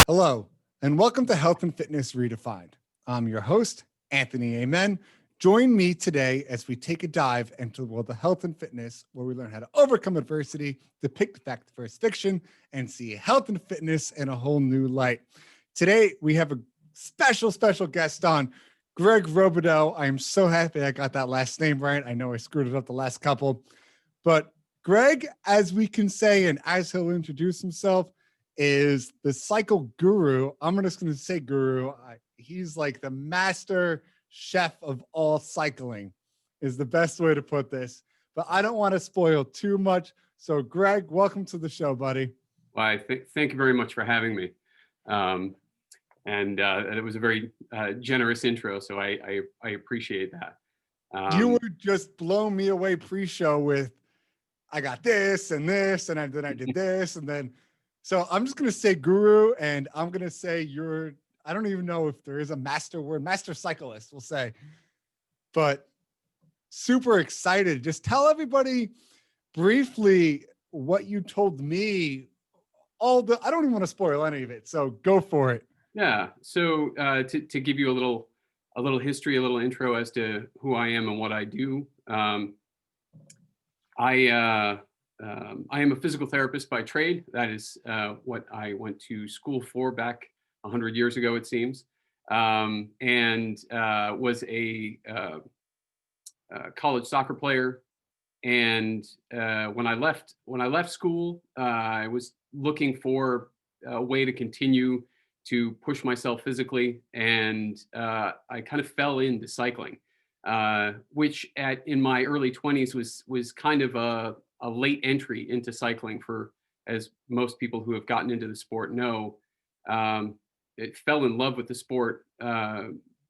Hello, and welcome to Health and Fitness Redefined. I'm your host, Anthony Amen. Join me today as we take a dive into the world of health and fitness, where we learn how to overcome adversity, depict fact versus fiction, and see health and fitness in a whole new light. Today, we have a special guest on, Greg ROBIDOUX. I am so happy I got that last name right. I know I screwed it up the last couple, but Greg, as we can say, and as he'll introduce himself, is the cycle guru. I'm just going to say guru. He's like the master chef of all cycling is the best way to put this, but I don't want to spoil too much. So Greg, welcome to the show, buddy. Well, thank you very much for having me. And it was a very generous intro, so I appreciate that. You were just blowing me away pre-show with, I got this and this, and then I did this, and then, so I'm just going to say guru, and I'm going to say I don't even know if there is a master word, master cyclist, we'll say, but super excited. Just tell everybody briefly what you told me. I don't even want to spoil any of it, so go for it. Yeah. So to give you a little history, a little intro as to who I am and what I do. I am a physical therapist by trade. That is what I went to school for back 100 years ago, it seems, and was a college soccer player. And when I left school, I was looking for a way to continue to push myself physically, and I kind of fell into cycling, which in my early 20s was kind of a late entry into cycling for, as most people who have gotten into the sport know. It fell in love with the sport,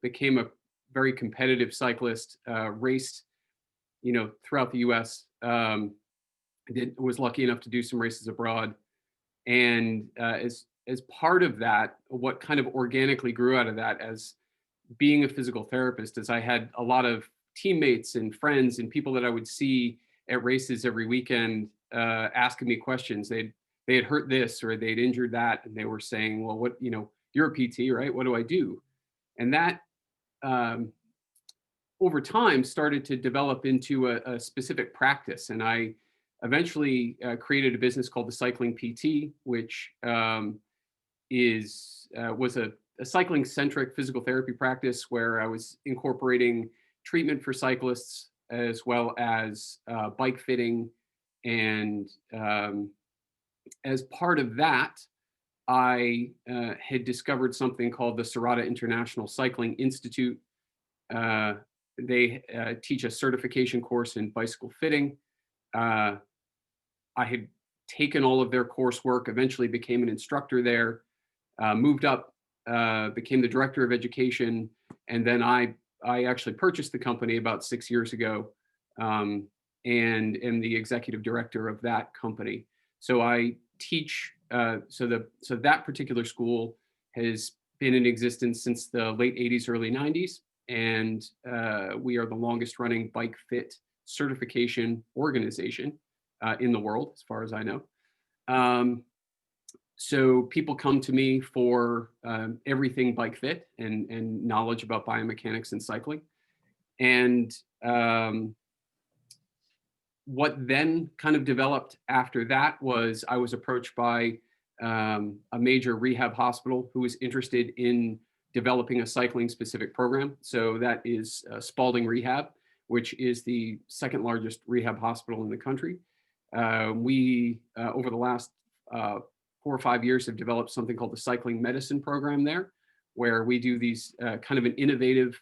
became a very competitive cyclist, raced, throughout the US. Was lucky enough to do some races abroad. And as part of that, what kind of organically grew out of that as being a physical therapist is I had a lot of teammates and friends and people that I would see at races every weekend asking me questions. They had hurt this or they'd injured that, and they were saying, well, what, you're a PT, right? What do I do? And that over time started to develop into a specific practice. And I eventually created a business called the Cycling PT, which was a cycling centric physical therapy practice where I was incorporating treatment for cyclists as well as bike fitting. And as part of that, I had discovered something called the Serrata International Cycling Institute. They teach a certification course in bicycle fitting. I had taken all of their coursework, eventually became an instructor there, moved up, became the director of education, and then I actually purchased the company about 6 years ago, and am the executive director of that company. So I teach. So that particular school has been in existence since the late 80s, early 90s, and we are the longest running bike fit certification organization in the world, as far as I know. So people come to me for everything bike fit and knowledge about biomechanics and cycling. And what then kind of developed after that was I was approached by a major rehab hospital who was interested in developing a cycling specific program. So that is Spalding Rehab, which is the second largest rehab hospital in the country. We, over the last 4 or 5 years, have developed something called the cycling medicine program there, where we do these kind of an innovative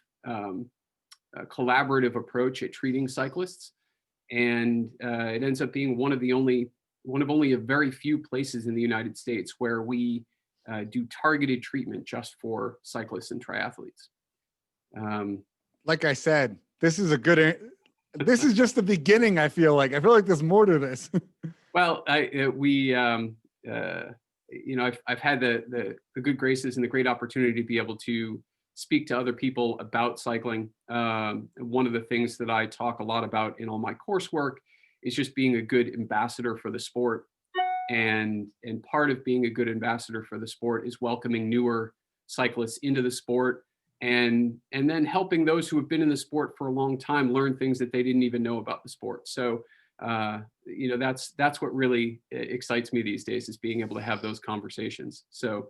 collaborative approach at treating cyclists. And it ends up being one of only a very few places in the United States where we do targeted treatment just for cyclists and triathletes. Like I said, this is just the beginning. I feel like there's more to this. Well, I've had the good graces and the great opportunity to be able to speak to other people about cycling. One of the things that I talk a lot about in all my coursework is just being a good ambassador for the sport. And part of being a good ambassador for the sport is welcoming newer cyclists into the sport, and then helping those who have been in the sport for a long time learn things that they didn't even know about the sport. So that's what really excites me these days, is being able to have those conversations. So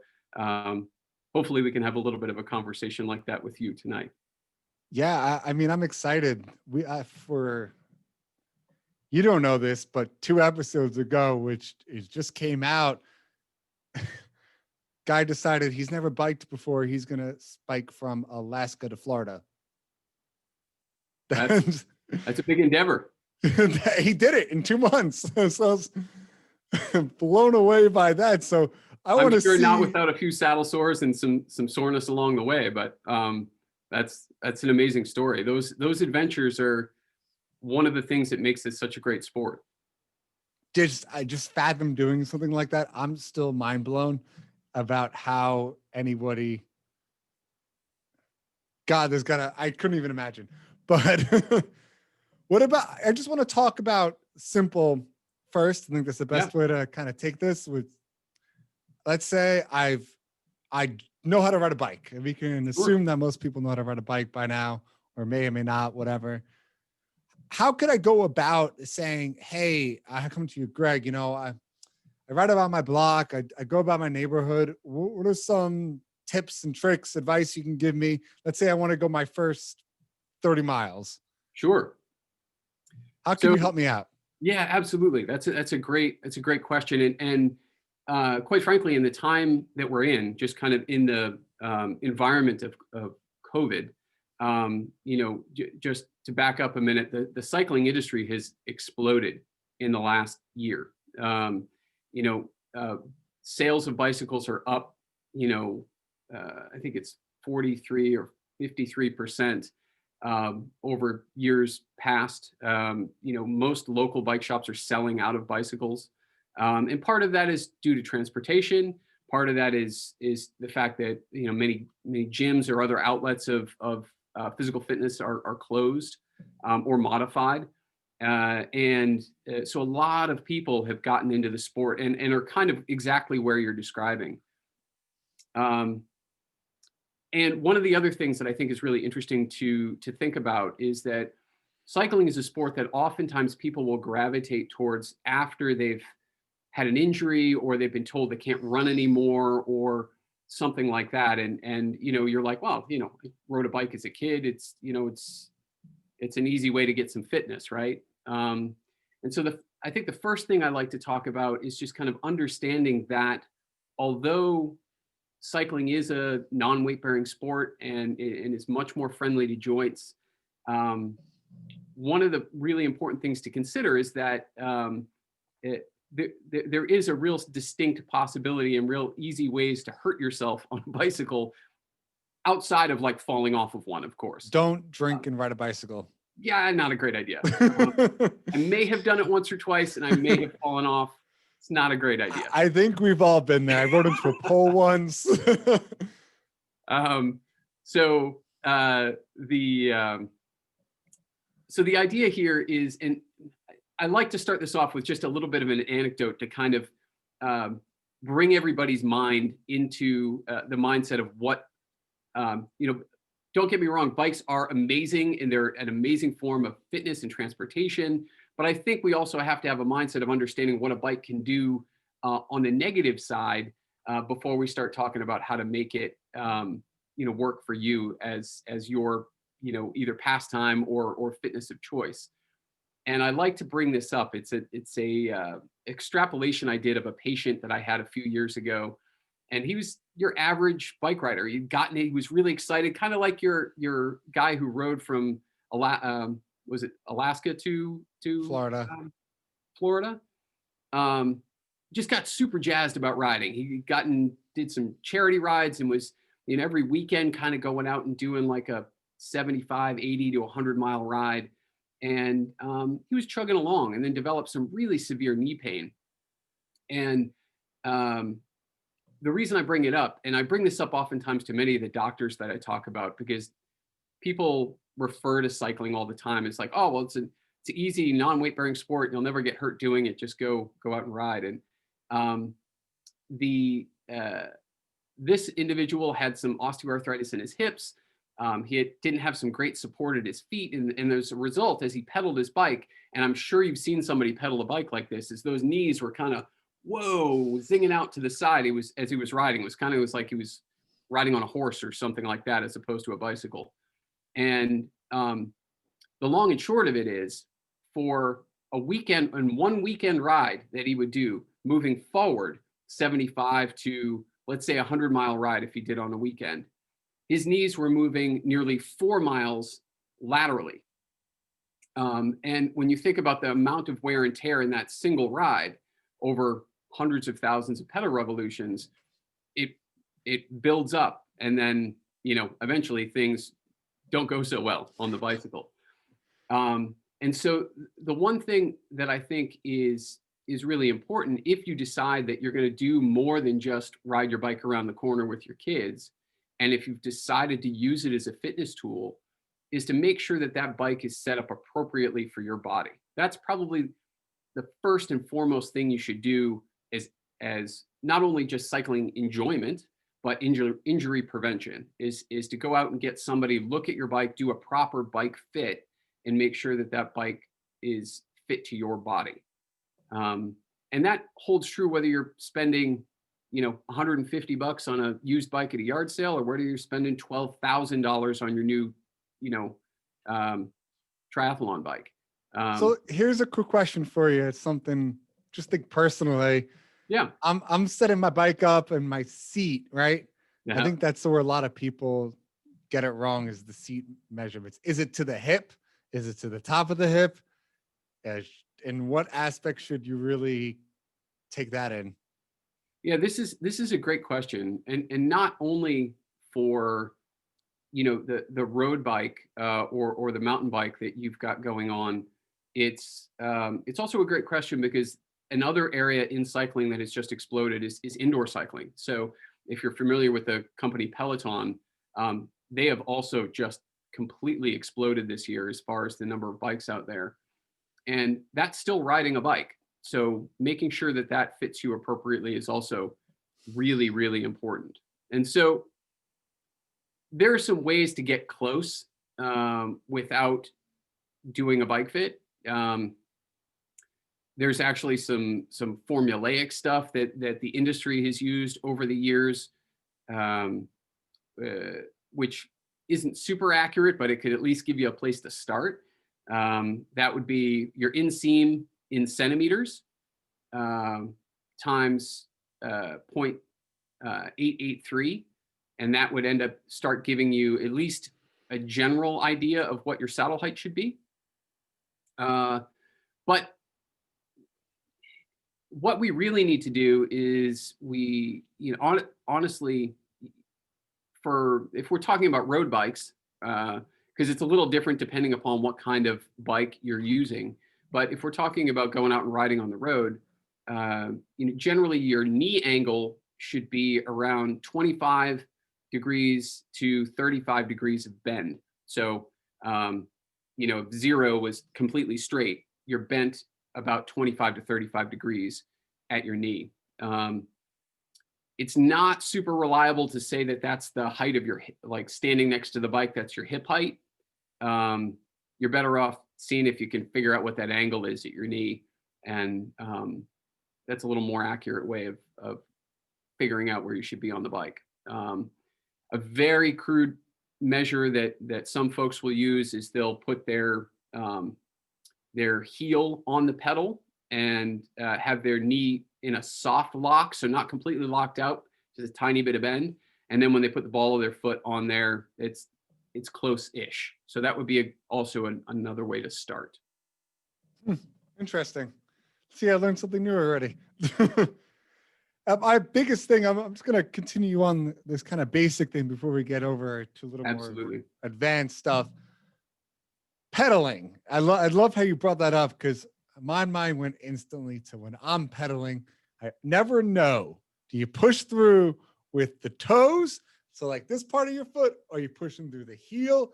hopefully we can have a little bit of a conversation like that with you tonight. Yeah, I mean, I'm excited. For you don't know this, but 2 episodes ago, which is just came out, guy decided he's never biked before. He's gonna bike from Alaska to Florida. That's a big endeavor. He did it in 2 months. So I was blown away by that. So I'm sure not without a few saddle sores and some soreness along the way, but that's an amazing story. Those adventures are one of the things that makes this such a great sport. I just fathom doing something like that. I'm still mind blown about how anybody. God, I couldn't even imagine. But what about? I just want to talk about simple first. I think that's the best way to kind of take this. Let's say I know how to ride a bike, and we can assume that most people know how to ride a bike by now, or may or may not, whatever. How could I go about saying, hey, I come to you, Greg, I write about my block. I go about my neighborhood. What are some tips and tricks, advice you can give me? Let's say I want to go my first 30 miles. Sure. How can you help me out? Yeah, absolutely. That's a great question. And quite frankly, in the time that we're in, just kind of in the environment of COVID, just to back up a minute, the cycling industry has exploded in the last year. Sales of bicycles are up, I think it's 43 or 53% over years past. Most local bike shops are selling out of bicycles. And part of that is due to transportation. Part of that is the fact that many gyms or other outlets of physical fitness are closed or modified, so a lot of people have gotten into the sport and are kind of exactly where you're describing. And one of the other things that I think is really interesting to think about is that cycling is a sport that oftentimes people will gravitate towards after they've had an injury, or they've been told they can't run anymore, or something like that. And you're like, well, I rode a bike as a kid. It's an easy way to get some fitness, right? And so I think the first thing I like to talk about is just kind of understanding that although cycling is a non-weight bearing sport and is much more friendly to joints, one of the really important things to consider is that there is a real distinct possibility and real easy ways to hurt yourself on a bicycle outside of like falling off of one, of course. Don't drink and ride a bicycle. Yeah, not a great idea. I may have done it once or twice and I may have fallen off. It's not a great idea. I think we've all been there. I rode into a pole once. So the idea here is, and I like to start this off with just a little bit of an anecdote to kind of bring everybody's mind into the mindset of what, don't get me wrong, bikes are amazing and they're an amazing form of fitness and transportation. But I think we also have to have a mindset of understanding what a bike can do on the negative side before we start talking about how to make it, work for you as your, either pastime or fitness of choice. And I like to bring this up. It's a extrapolation I did of a patient that I had a few years ago, and he was your average bike rider. He was really excited, kind of like your guy who rode from was it Alaska to Florida. Florida. Just got super jazzed about riding. He did some charity rides and was every weekend kind of going out and doing like a 75, 80 to 100 mile ride. And he was chugging along and then developed some really severe knee pain. And the reason I bring it up, and I bring this up oftentimes to many of the doctors that I talk about, because people refer to cycling all the time. It's like, oh, well, it's an easy non-weight bearing sport. You'll never get hurt doing it. Just go out and ride. And Um, this individual had some osteoarthritis in his hips. Didn't have some great support at his feet, and as a result, as he pedaled his bike, and I'm sure you've seen somebody pedal a bike like this, is those knees were kind of zinging out to the side. As he was riding, it was like he was riding on a horse or something like that, as opposed to a bicycle. And the long and short of it is, for a weekend and 1 weekend ride that he would do, moving forward 75 to, let's say, 100-mile ride if he did on a weekend, his knees were moving nearly 4 miles laterally. And when you think about the amount of wear and tear in that single ride over hundreds of thousands of pedal revolutions, it builds up, and then eventually things don't go so well on the bicycle. And so the one thing that I think is really important, if you decide that you're going to do more than just ride your bike around the corner with your kids, and if you've decided to use it as a fitness tool, is to make sure that that bike is set up appropriately for your body. That's probably the first and foremost thing you should do, as not only just cycling enjoyment, but injury prevention, is to go out and get somebody, look at your bike, do a proper bike fit, and make sure that that bike is fit to your body. And that holds true whether you're spending, $150 on a used bike at a yard sale, or whether you're spending $12,000 on your new, triathlon bike. So here's a quick question for you. It's something, just think personally. Yeah. I'm setting my bike up and my seat, right? Uh-huh. I think that's where a lot of people get it wrong, is the seat measurements. Is it to the hip? Is it to the top of the hip? In what aspect should you really take that in? Yeah, this is a great question, and not only for the road bike or the mountain bike that you've got going on. It's also a great question because another area in cycling that has just exploded is indoor cycling. So if you're familiar with the company Peloton, they have also just completely exploded this year as far as the number of bikes out there. And that's still riding a bike. So making sure that that fits you appropriately is also really, really important. And so there are some ways to get close without doing a bike fit. There's actually some formulaic stuff that the industry has used over the years, which isn't super accurate, but it could at least give you a place to start. That would be your inseam in centimeters times 0.883, and that would end up start giving you at least a general idea of what your saddle height should be. But what we really need to do is honestly, if we're talking about road bikes, because it's a little different depending upon what kind of bike you're using. But if we're talking about going out and riding on the road, generally your knee angle should be around 25 degrees to 35 degrees of bend. So, if 0 was completely straight, you're bent about 25 to 35 degrees at your knee. It's not super reliable to say that that's the height of your, like standing next to the bike, that's your hip height. You're better off seeing if you can figure out what that angle is at your knee. And that's a little more accurate way of figuring out where you should be on the bike. A very crude measure that some folks will use is they'll put their heel on the pedal and have their knee in a soft lock, so not completely locked out, just a tiny bit of bend. And then when they put the ball of their foot on there, it's close-ish. So that would be also another way to start. Interesting. See, I learned something new already. My biggest thing, I'm just going to continue on this kind of basic thing before we get over to a little more advanced stuff. Pedaling. I love how you brought that up, because my mind went instantly to when I'm pedaling. I never know. Do you push through with the toes? So like this part of your foot, or you pushing through the heel?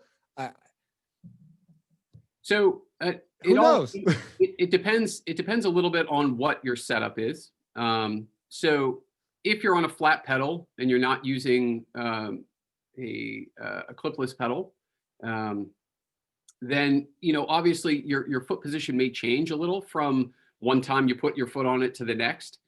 So who knows? It depends. It depends a little bit on what your setup is. So if you're on a flat pedal and you're not using a clipless pedal, then obviously your foot position may change a little from one time you put your foot on it to the next.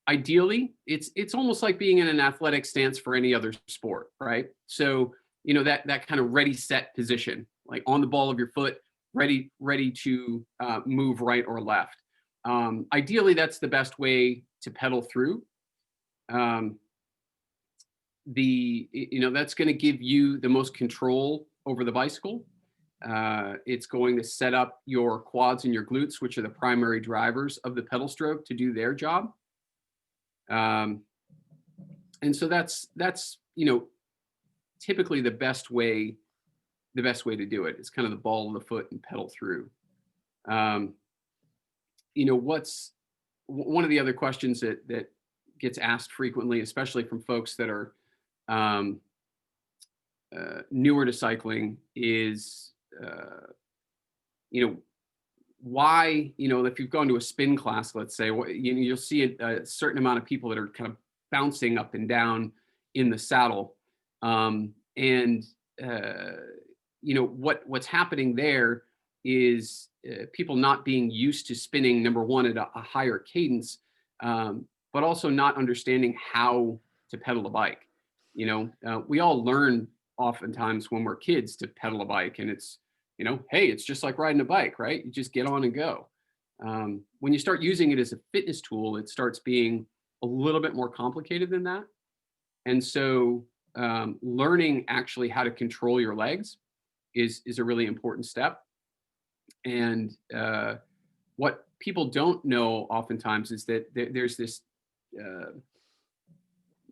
Ideally, it's almost like being in an athletic stance for any other sport, right? So that kind of ready set position, like on the ball of your foot, ready to move right or left. Ideally, that's the best way to pedal through. That's going to give you the most control over the bicycle. It's going to set up your quads and your glutes, which are the primary drivers of the pedal stroke, to do their job. And so that's typically the best way to do it. It's kind of the ball of the foot and pedal through. What's one of the other questions that gets asked frequently, especially from folks that are newer to cycling, is why, if you've gone to a spin class, let's say, you'll see a certain amount of people that are kind of bouncing up and down in the saddle. What's happening there is people not being used to spinning, number one, at a higher cadence, but also not understanding how to pedal a bike. We all learn oftentimes when we're kids to pedal a bike, and it's, hey, it's just like riding a bike, right? You just get on and go. When you start using it as a fitness tool, it starts being a little bit more complicated than that. And so learning actually how to control your legs is a really important step. And what people don't know oftentimes is that there's this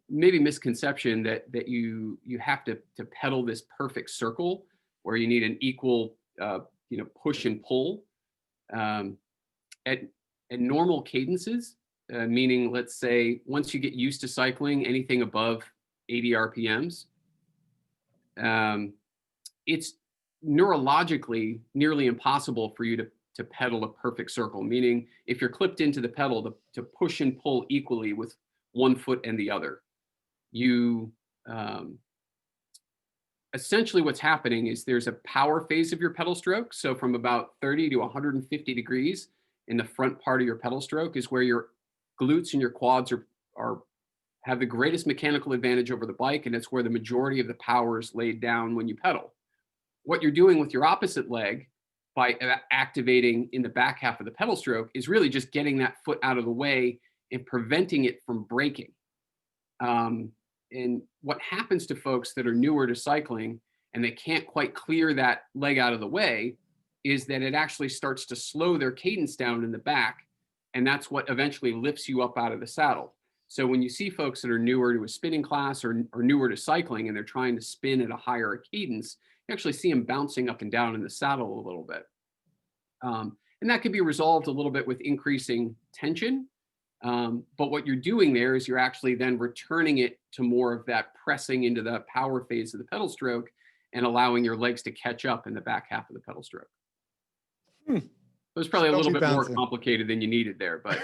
maybe misconception that you have to pedal this perfect circle where you need an equal push and pull at normal cadences, meaning, let's say, once you get used to cycling anything above 80 RPMs, it's neurologically nearly impossible for you to pedal a perfect circle, meaning if you're clipped into the pedal to push and pull equally with one foot and the other. Essentially what's happening is there's a power phase of your pedal stroke. So from about 30 to 150 degrees in the front part of your pedal stroke is where your glutes and your quads have the greatest mechanical advantage over the bike, and it's where the majority of the power is laid down when you pedal. What you're doing with your opposite leg by activating in the back half of the pedal stroke is really just getting that foot out of the way and preventing it from breaking. And what happens to folks that are newer to cycling and they can't quite clear that leg out of the way is that it actually starts to slow their cadence down in the back. And that's what eventually lifts you up out of the saddle. So when you see folks that are newer to a spinning class or newer to cycling and they're trying to spin at a higher cadence, you actually see them bouncing up and down in the saddle a little bit. And that can be resolved a little bit with increasing tension. But what you're doing there is you're actually then returning it to more of that pressing into the power phase of the pedal stroke and allowing your legs to catch up in the back half of the pedal stroke. It was probably a little bit more complicated than you needed there, but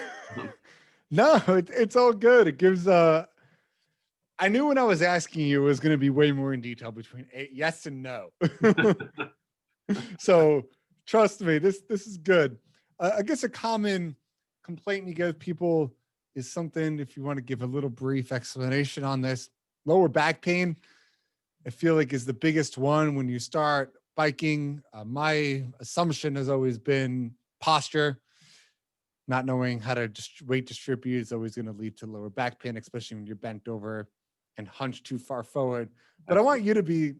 no, it's all good. It gives I knew when I was asking you it was going to be way more in detail between yes and no. So trust me, this is good. I guess a common complaint you give people is something, if you want to give a little brief explanation on this, lower back pain, I feel like is the biggest one when you start biking. My assumption has always been posture. Not knowing how to weight distribute is always going to lead to lower back pain, especially when you're bent over and hunched too far forward. But I want you to be,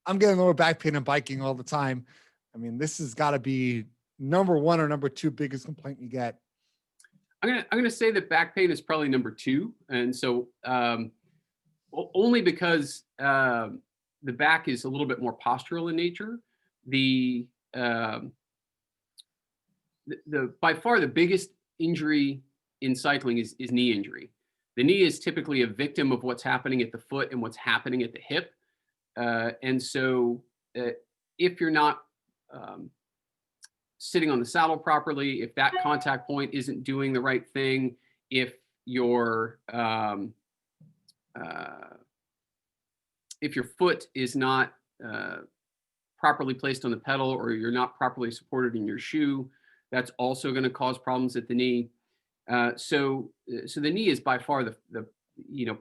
I'm getting lower back pain and biking all the time. I mean, this has got to be number one or number two biggest complaint you get. I'm gonna say that back pain is probably number two, and so only because the back is a little bit more postural in nature. The by far the biggest injury in cycling is knee injury. The knee is typically a victim of what's happening at the foot and what's happening at the hip, and so if you're not sitting on the saddle properly, if that contact point isn't doing the right thing, if your foot is not properly placed on the pedal, or you're not properly supported in your shoe, that's also going to cause problems at the knee. So the knee is by far the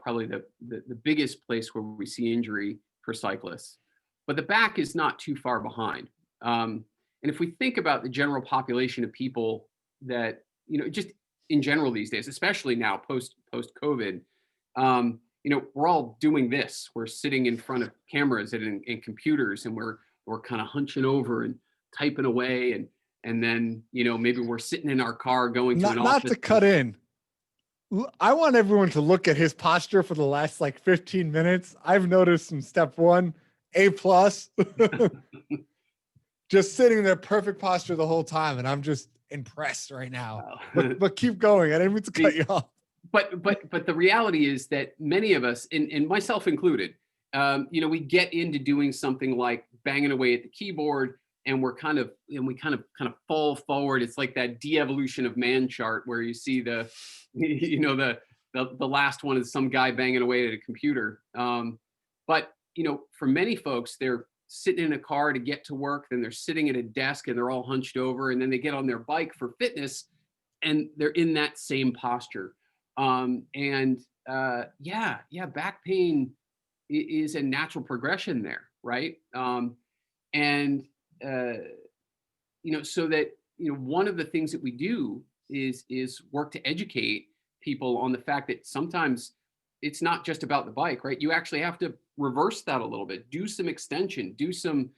probably the biggest place where we see injury for cyclists, but the back is not too far behind. And if we think about the general population of people that, just in general these days, especially now post COVID, we're all doing this. We're sitting in front of cameras and computers, and we're kind of hunching over and typing away, and then maybe we're sitting in our car going to an office. Not to cut in, I want everyone to look at his posture for the last 15 minutes. I've noticed in step 1, A+, just sitting there, perfect posture the whole time, and I'm just impressed right now. But keep going. I didn't mean to cut you off. But the reality is that many of us, and myself included, we get into doing something like banging away at the keyboard, and we kind of fall forward. It's like that de-evolution of man chart where you see the last one is some guy banging away at a computer. But for many folks, they're sitting in a car to get to work, then they're sitting at a desk and they're all hunched over, and then they get on their bike for fitness and they're in that same posture. Back pain is a natural progression there, right? So that one of the things that we do is work to educate people on the fact that sometimes it's not just about the bike, right? You actually have to reverse that a little bit, do some extension, do some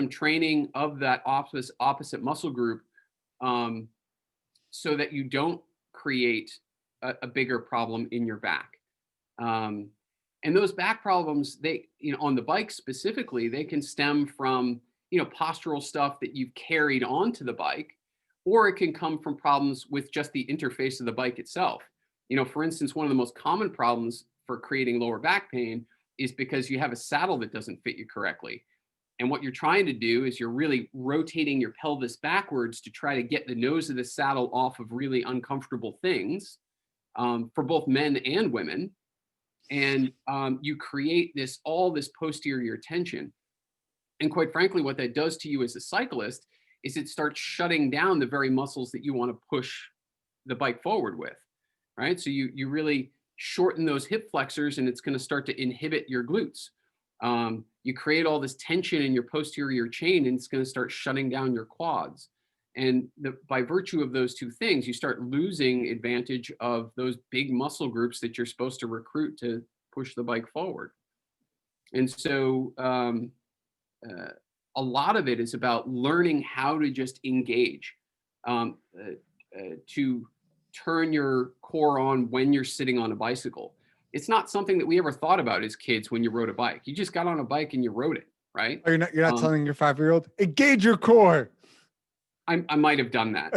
training of that opposite muscle group, so that you don't create a bigger problem in your back. And those back problems, they, on the bike specifically, they can stem from, postural stuff that you've carried onto the bike, or it can come from problems with just the interface of the bike itself. For instance, one of the most common problems for creating lower back pain is because you have a saddle that doesn't fit you correctly. And what you're trying to do is you're really rotating your pelvis backwards to try to get the nose of the saddle off of really uncomfortable things, for both men and women. And you create all this posterior tension. And quite frankly, what that does to you as a cyclist is it starts shutting down the very muscles that you want to push the bike forward with, right? So you really shorten those hip flexors, and it's going to start to inhibit your glutes. You create all this tension in your posterior chain, and it's going to start shutting down your quads. And by virtue of those two things, you start losing advantage of those big muscle groups that you're supposed to recruit to push the bike forward. And so a lot of it is about learning how to just engage, to turn your core on when you're sitting on a bicycle. It's not something that we ever thought about as kids when you rode a bike. You just got on a bike and you rode it, right? Oh, you're not telling your 5-year-old, engage your core. I might have done that,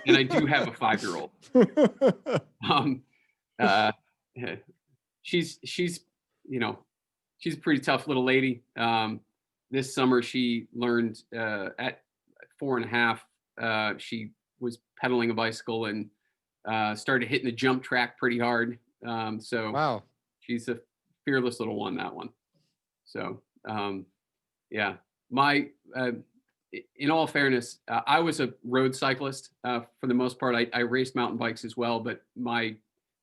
and I do have a 5-year-old. She's a pretty tough little lady. This summer she learned at 4.5. She was pedaling a bicycle and started hitting the jump track pretty hard. So wow, she's a fearless little one, that one. So in all fairness, I was a road cyclist for the most part. I raced mountain bikes as well, but my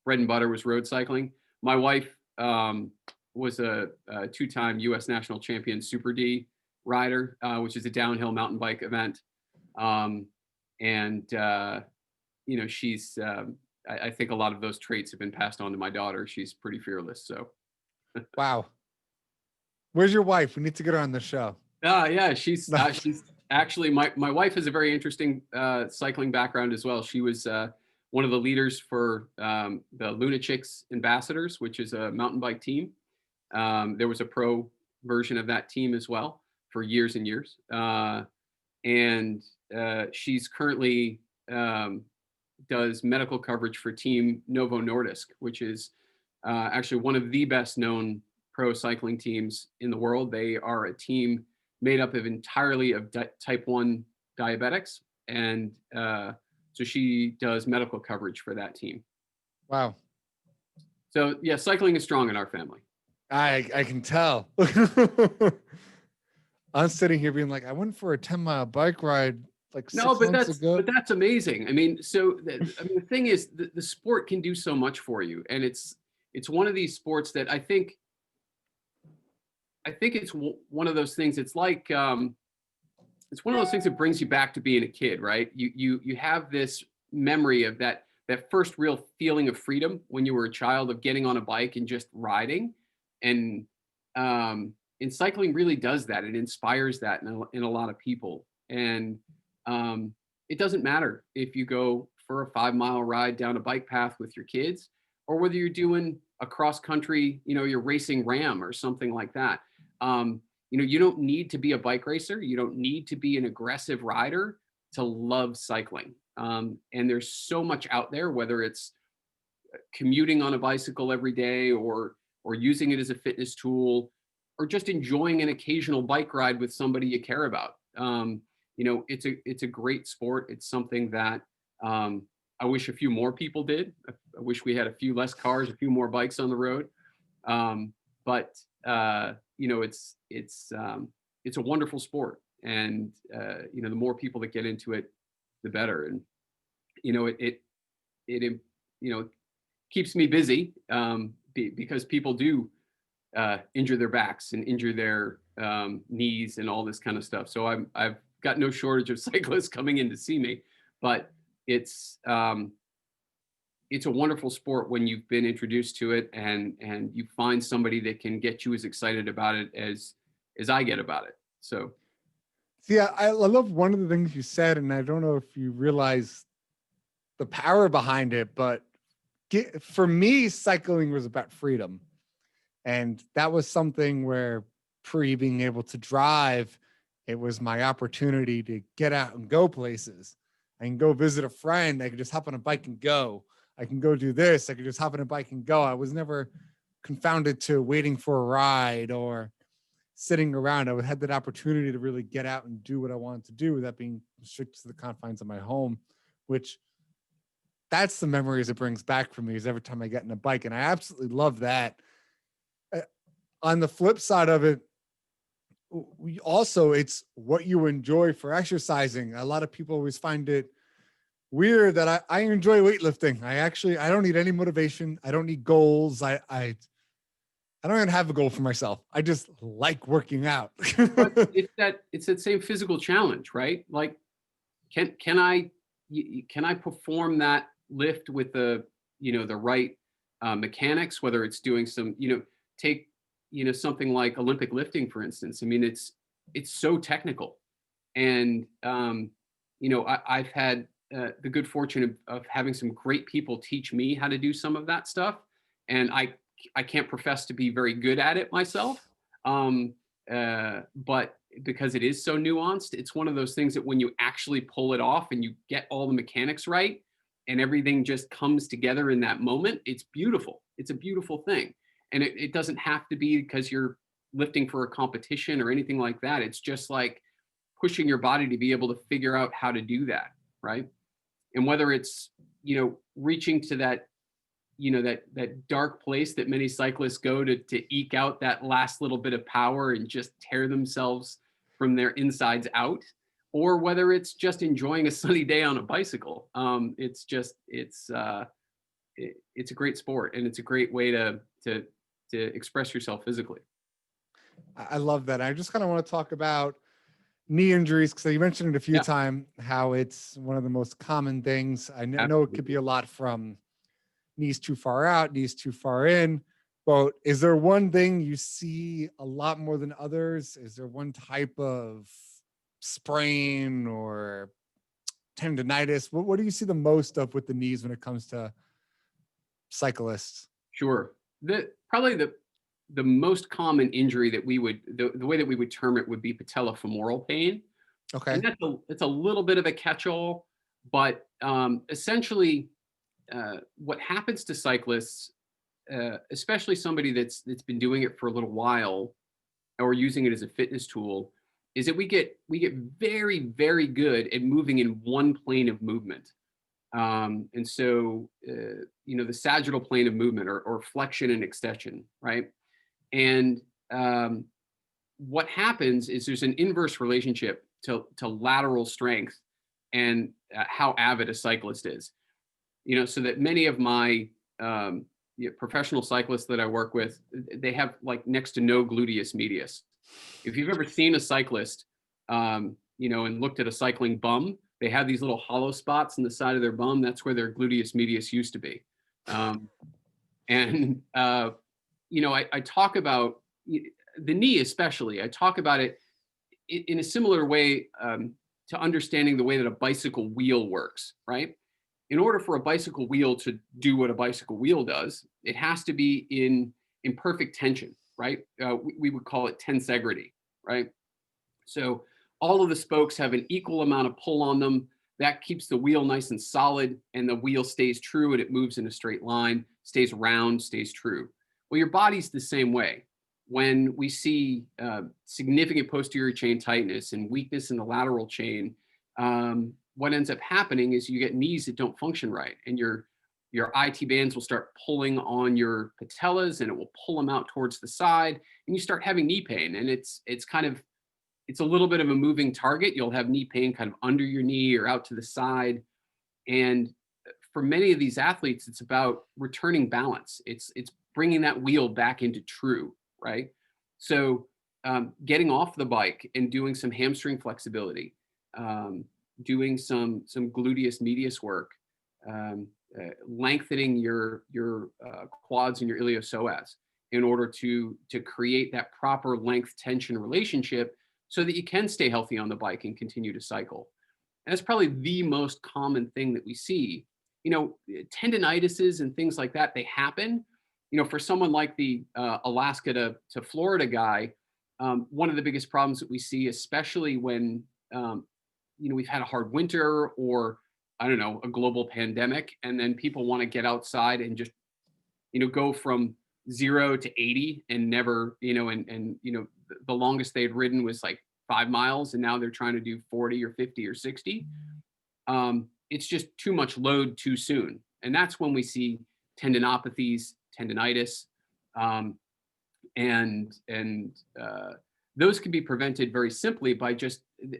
bread and butter was road cycling. My wife was a 2-time U.S. national champion Super D rider, which is a downhill mountain bike event. She's, I think a lot of those traits have been passed on to my daughter. She's pretty fearless. So. Wow. Where's your wife? We need to get her on the show. Yeah, she's actually, my wife has a very interesting cycling background as well. She was one of the leaders for the Lunatics Ambassadors, which is a mountain bike team. There was a pro version of that team as well for years and years. And she's currently does medical coverage for Team Novo Nordisk, which is actually one of the best known pro cycling teams in the world. They are a team made up of entirely of type 1 diabetics, and so she does medical coverage for that team. Wow. So yeah, cycling is strong in our family. I can tell. I'm sitting here being like, I went for a 10-mile bike ride like No, 6 months ago. but that's amazing. I mean, so the thing is, the sport can do so much for you, and it's one of these sports that I think it's one of those things. It's like it's one of those things that brings you back to being a kid, right? You have this memory of that first real feeling of freedom when you were a child, of getting on a bike and just riding, and and cycling really does that. It inspires that in a lot of people, and it doesn't matter if you go for a 5 mile ride down a bike path with your kids, or whether you're doing a cross country, you're racing Ram or something like that. You don't need to be a bike racer. You don't need to be an aggressive rider to love cycling. And there's so much out there, whether it's commuting on a bicycle every day, or using it as a fitness tool, or just enjoying an occasional bike ride with somebody you care about. It's a great sport. It's something that I wish a few more people did. I wish we had a few less cars, a few more bikes on the road. But it's a wonderful sport, and the more people that get into it, the better. And it keeps me busy, because people do injure their backs and injure their knees and all this kind of stuff. So I've got no shortage of cyclists coming in to see me, but it's a wonderful sport when you've been introduced to it, and you find somebody that can get you as excited about it as I get about it. So Yeah, I love one of the things you said, and I don't know if you realize the power behind it, but for me, cycling was about freedom. And that was something where, pre being able to drive, it was my opportunity to get out and go places. I can go visit a friend. I could just hop on a bike and go. I can go do this. I could just hop on a bike and go. I was never confounded to waiting for a ride or sitting around. I had that opportunity to really get out and do what I wanted to do without being restricted to the confines of my home, which that's the memories it brings back for me, is every time I get in a bike. And I absolutely love that. On the flip side of it, it's what you enjoy for exercising. A lot of people always find it weird that I enjoy weightlifting. I don't need any motivation. I don't need goals. I don't even have a goal for myself. I just like working out. but it's that same physical challenge, right? Like, can I perform that lift with the right mechanics, whether it's doing some, take something like Olympic lifting, for instance. I mean, it's so technical, and I've had the good fortune of having some great people teach me how to do some of that stuff, and I can't profess to be very good at it myself, but because it is so nuanced, it's one of those things that when you actually pull it off and you get all the mechanics right, and everything just comes together in that moment, it's beautiful. It's a beautiful thing. And it doesn't have to be because you're lifting for a competition or anything like that. It's just like pushing your body to be able to figure out how to do that, right? And whether it's reaching to that that dark place that many cyclists go to eke out that last little bit of power and just tear themselves from their insides out, or whether it's just enjoying a sunny day on a bicycle. It's a great sport, and it's a great way to express yourself physically. I love that. I just kind of want to talk about knee injuries, because you mentioned it a few Yeah, times, how it's one of the most common things. I know it could be absolutely. a lot from knees too far out, knees too far in. But is there one thing you see a lot more than others? Is there one type of sprain or tendonitis? What do you see the most of with the knees when it comes to cyclists? Sure. Probably the most common injury that the way that we would term it would be patellofemoral pain. Okay. And it's a little bit of a catch-all, but essentially what happens to cyclists, especially somebody that's been doing it for a little while or using it as a fitness tool, is that we get very, very good at moving in one plane of movement. And so, the sagittal plane of movement, or flexion and extension, right? And what happens is there's an inverse relationship to lateral strength and how avid a cyclist is. So that many of my professional cyclists that I work with, they have like next to no gluteus medius. If you've ever seen a cyclist, and looked at a cycling bum, they have these little hollow spots in the side of their bum. That's where their gluteus medius used to be. And I talk about the knee, especially. I talk about it in a similar way to understanding the way that a bicycle wheel works, right? In order for a bicycle wheel to do what a bicycle wheel does, it has to be in perfect tension, right? We would call it tensegrity, right? So all of the spokes have an equal amount of pull on them. That keeps the wheel nice and solid, and the wheel stays true, and it moves in a straight line, stays round, stays true. Well, your body's the same way. When we see significant posterior chain tightness and weakness in the lateral chain, what ends up happening is you get knees that don't function right, and your IT bands will start pulling on your patellas, and it will pull them out towards the side, and you start having knee pain. And it's a little bit of a moving target. You'll have knee pain kind of under your knee or out to the side. And for many of these athletes, it's about returning balance. It's bringing that wheel back into true, right? So getting off the bike and doing some hamstring flexibility, doing some gluteus medius work, lengthening your quads and your iliopsoas in order to create that proper length tension relationship so that you can stay healthy on the bike and continue to cycle. And that's probably the most common thing that we see. Tendinitises and things like that, they happen. For someone like the Alaska to Florida guy, one of the biggest problems that we see, especially when we've had a hard winter, or I don't know, a global pandemic, and then people want to get outside and just go from 0 to 80 and never, the longest they'd ridden was like 5 miles, and now they're trying to do 40 or 50 or 60. It's just too much load too soon. And that's when we see tendinopathies, tendinitis, and those can be prevented very simply by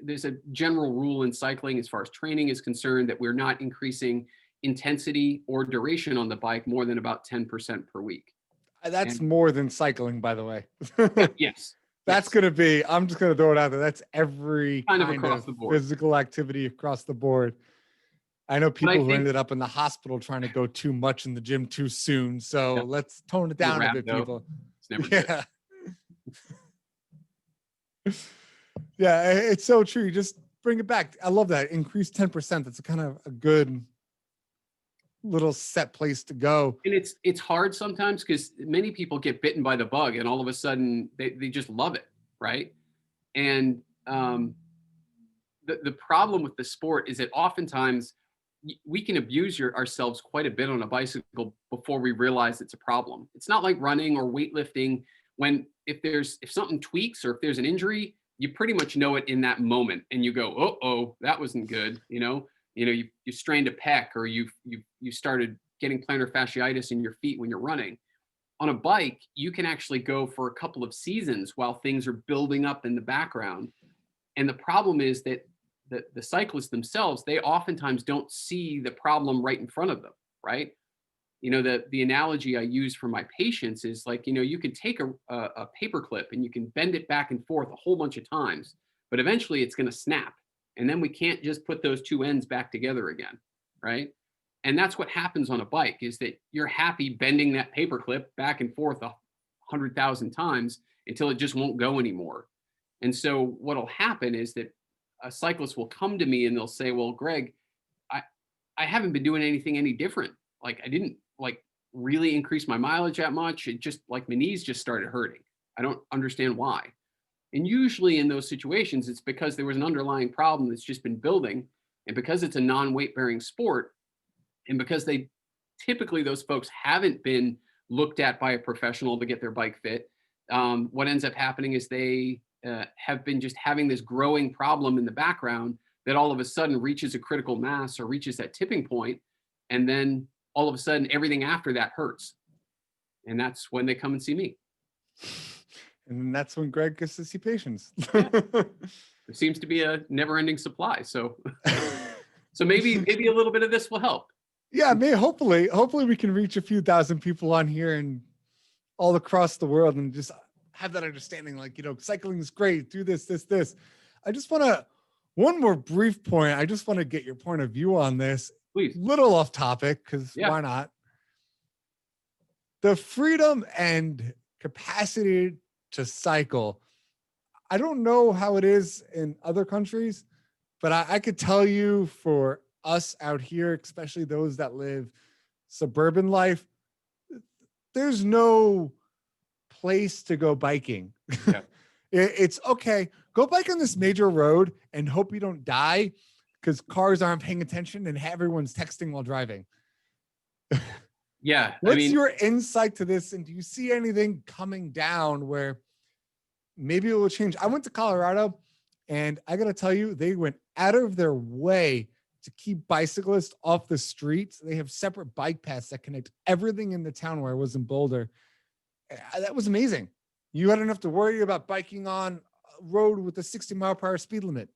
there's a general rule in cycling as far as training is concerned that we're not increasing intensity or duration on the bike more than about 10% per week. That's more than cycling, by the way. Yes. That's going to be, I'm just going to throw it out there. That's every kind of across the board. Physical activity across the board. I know people who ended up in the hospital trying to go too much in the gym too soon. So let's tone it down a bit, people. It's never good. Yeah, it's so true. You just bring it back. I love that. Increase 10%. That's a kind of a good little set place to go. And it's hard sometimes because many people get bitten by the bug and all of a sudden they just love it, right? And the problem with the sport is that oftentimes we can abuse ourselves quite a bit on a bicycle before we realize it's a problem. It's not like running or weightlifting when if something tweaks or if there's an injury, you pretty much know it in that moment and you go, oh, that wasn't good. You strained a pec, or you started getting plantar fasciitis in your feet when you're running. On a bike, you can actually go for a couple of seasons while things are building up in the background. And the problem is that the cyclists themselves, they oftentimes don't see the problem right in front of them, right? The analogy I use for my patients is like, you can take a paper clip and you can bend it back and forth a whole bunch of times, but eventually it's going to snap. And then we can't just put those two ends back together again, right? And that's what happens on a bike, is that you're happy bending that paper clip back and forth 100,000 times until it just won't go anymore. And so what'll happen is that a cyclist will come to me and they'll say, well, Greg, I haven't been doing anything any different. Like I didn't really increase my mileage that much. It just my knees just started hurting. I don't understand why. And usually in those situations, it's because there was an underlying problem that's just been building. And because it's a non-weight bearing sport, and because those folks haven't been looked at by a professional to get their bike fit, what ends up happening is they have been just having this growing problem in the background that all of a sudden reaches a critical mass or reaches that tipping point, and then all of a sudden everything after that hurts, and that's when they come and see me. And that's when Greg gets to see patients. Yeah. There seems to be a never-ending supply, so so maybe a little bit of this will help. Yeah, hopefully we can reach a few thousand people on here and all across the world and just have that understanding, like, cycling is great, do this. I just want to, one more brief point. I just want to get your point of view on this. Please. Little off topic, because why not? The freedom and capacity to cycle. I don't know how it is in other countries, but I could tell you for us out here, especially those that live suburban life, there's no place to go biking. Yeah. It's okay. Go bike on this major road and hope you don't die because cars aren't paying attention and everyone's texting while driving. Yeah. What's your insight to this? And do you see anything coming down where maybe it will change? I went to Colorado and I got to tell you, they went out of their way to keep bicyclists off the streets. They have separate bike paths that connect everything in the town where I was in Boulder. That was amazing. You hadn't have to worry about biking on a road with a 60-mile-per-hour speed limit.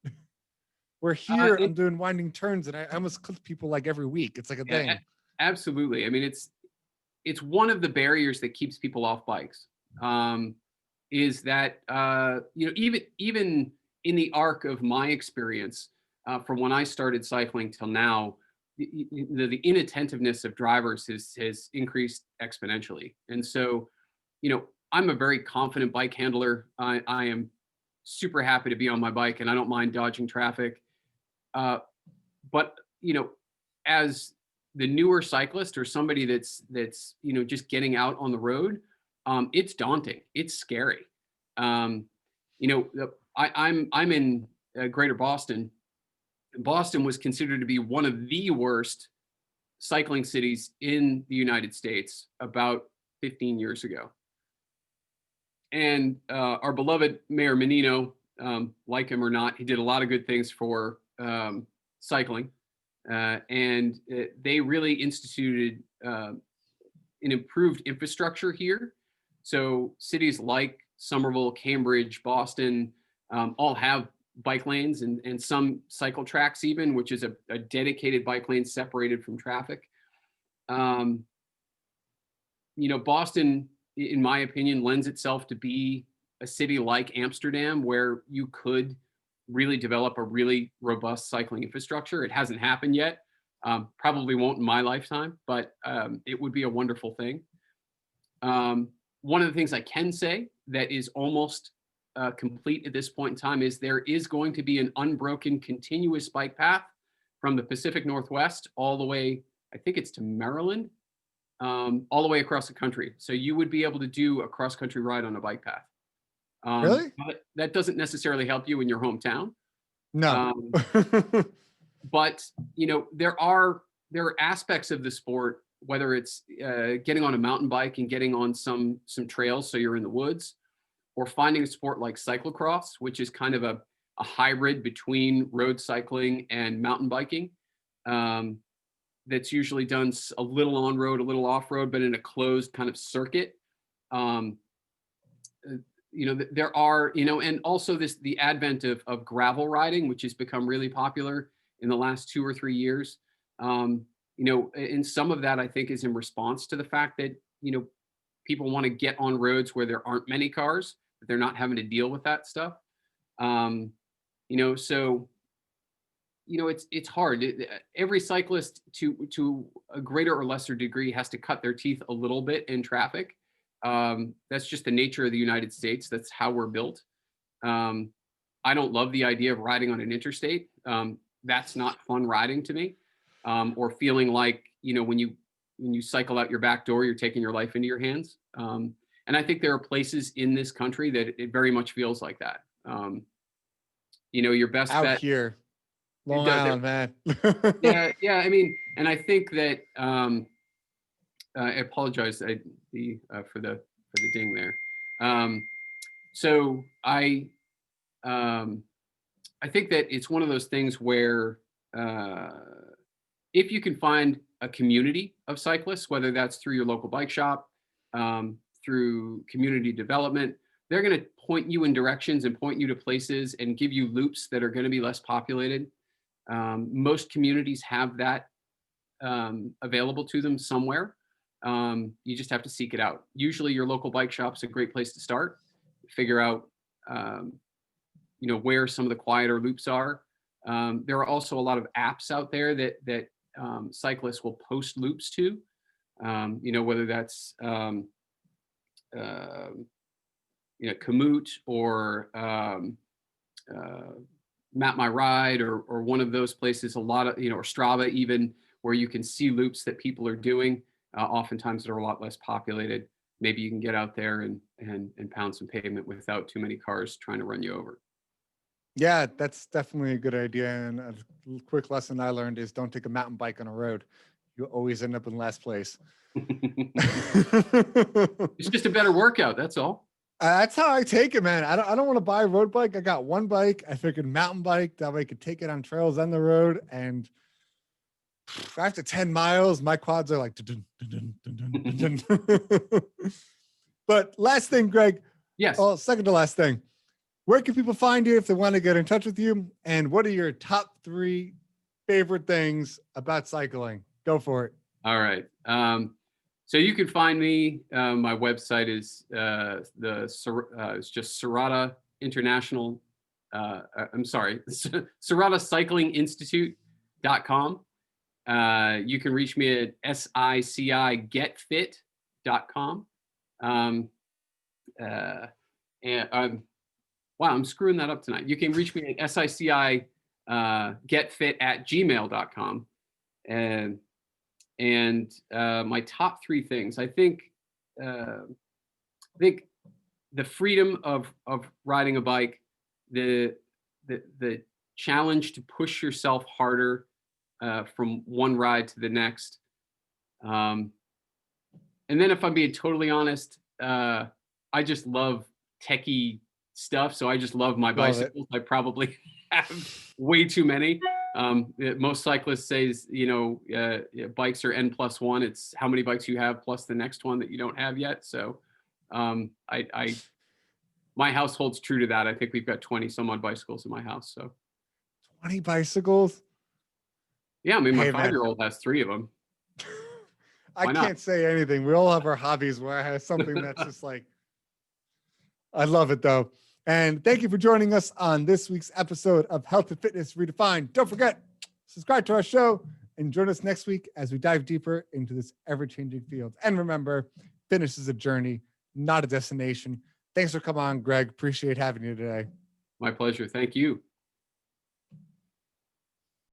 Where here I'm doing winding turns and I almost clip people like every week. It's like a thing. Absolutely. I mean, it's one of the barriers that keeps people off bikes. Is that even in the arc of my experience, from when I started cycling till now, the inattentiveness of drivers has increased exponentially. And so, I'm a very confident bike handler. I am super happy to be on my bike and I don't mind dodging traffic. But, as the newer cyclist or somebody that's just getting out on the road, it's daunting. It's scary. I'm in Greater Boston. Boston was considered to be one of the worst cycling cities in the United States about 15 years ago. And our beloved Mayor Menino, like him or not, he did a lot of good things for cycling. And they really instituted an improved infrastructure here. So cities like Somerville, Cambridge, Boston all have bike lanes and some cycle tracks even, which is a dedicated bike lane separated from traffic. Boston, in my opinion, lends itself to be a city like Amsterdam, where you could really develop a really robust cycling infrastructure. It hasn't happened yet. Probably won't in my lifetime, but it would be a wonderful thing. One of the things I can say that is almost complete at this point in time is there is going to be an unbroken continuous bike path from the Pacific Northwest all the way, I think it's to Maryland, all the way across the country. So you would be able to do a cross-country ride on a bike path. Really? But that doesn't necessarily help you in your hometown. No. But there are aspects of the sport, whether it's getting on a mountain bike and getting on some trails, so you're in the woods, or finding a sport like cyclocross, which is kind of a hybrid between road cycling and mountain biking. That's usually done a little on road, a little off road, but in a closed kind of circuit. There are, and also the advent of gravel riding, which has become really popular in the last 2 or 3 years. And some of that I think is in response to the fact that, people want to get on roads where there aren't many cars, that they're not having to deal with that stuff. It's hard. Every cyclist to a greater or lesser degree has to cut their teeth a little bit in traffic. That's just the nature of the United States. That's how we're built. I don't love the idea of riding on an interstate. That's not fun riding to me. Or feeling like, when you cycle out your back door, you're taking your life into your hands. And I think there are places in this country that it very much feels like that. Your best out bet here, Long Island, man. yeah. I mean, and I think that I apologize for the ding there. So I I think that it's one of those things where if you can find a community of cyclists, whether that's through your local bike shop, through community development, they're going to point you in directions and point you to places and give you loops that are going to be less populated. Most communities have that available to them somewhere. You just have to seek it out. Usually your local bike shop's a great place to start. Figure out where some of the quieter loops are. There are also a lot of apps out there that cyclists will post loops to, whether that's Komoot or Map My Ride or one of those places. A lot of or Strava even, where you can see loops that people are doing. Oftentimes they're a lot less populated. Maybe you can get out there and pound some pavement without too many cars trying to run you over. Yeah, that's definitely a good idea. And a quick lesson I learned is don't take a mountain bike on a road. You'll always end up in last place. It's just a better workout. That's all. That's how I take it, man. I don't want to buy a road bike. I got one bike. I figured mountain bike. That way I could take it on trails on the road. And after 10 miles, my quads are like, dun, dun, dun, dun, dun. But last thing, Greg. Yes. Oh, second to last thing. Where can people find you if they want to get in touch with you? And what are your top 3 favorite things about cycling? Go for it. All right. So you can find me. My website is it's just Serrata International. I'm sorry, SerrataCyclingInstitute.com. You can reach me at SICIGetFit.com. Wow, I'm screwing that up tonight. You can reach me at SICIGetFit@gmail.com. And my top 3 things, I think the freedom of riding a bike, the challenge to push yourself harder from one ride to the next. And then if I'm being totally honest, I just love techie stuff. So I just love my bicycles. I probably have way too many. Most cyclists say, bikes are N+1. It's how many bikes you have plus the next one that you don't have yet. So my household's true to that. I think we've got 20 some odd bicycles in my house. So 20 bicycles? Yeah, I mean, my 5-year-old has 3 of them. I can't say anything. We all have our hobbies where I have something that's just like, I love it though. And thank you for joining us on this week's episode of Health and Fitness Redefined. Don't forget, subscribe to our show and join us next week as we dive deeper into this ever-changing field. And remember, fitness is a journey, not a destination. Thanks for coming on, Greg. Appreciate having you today. My pleasure. Thank you.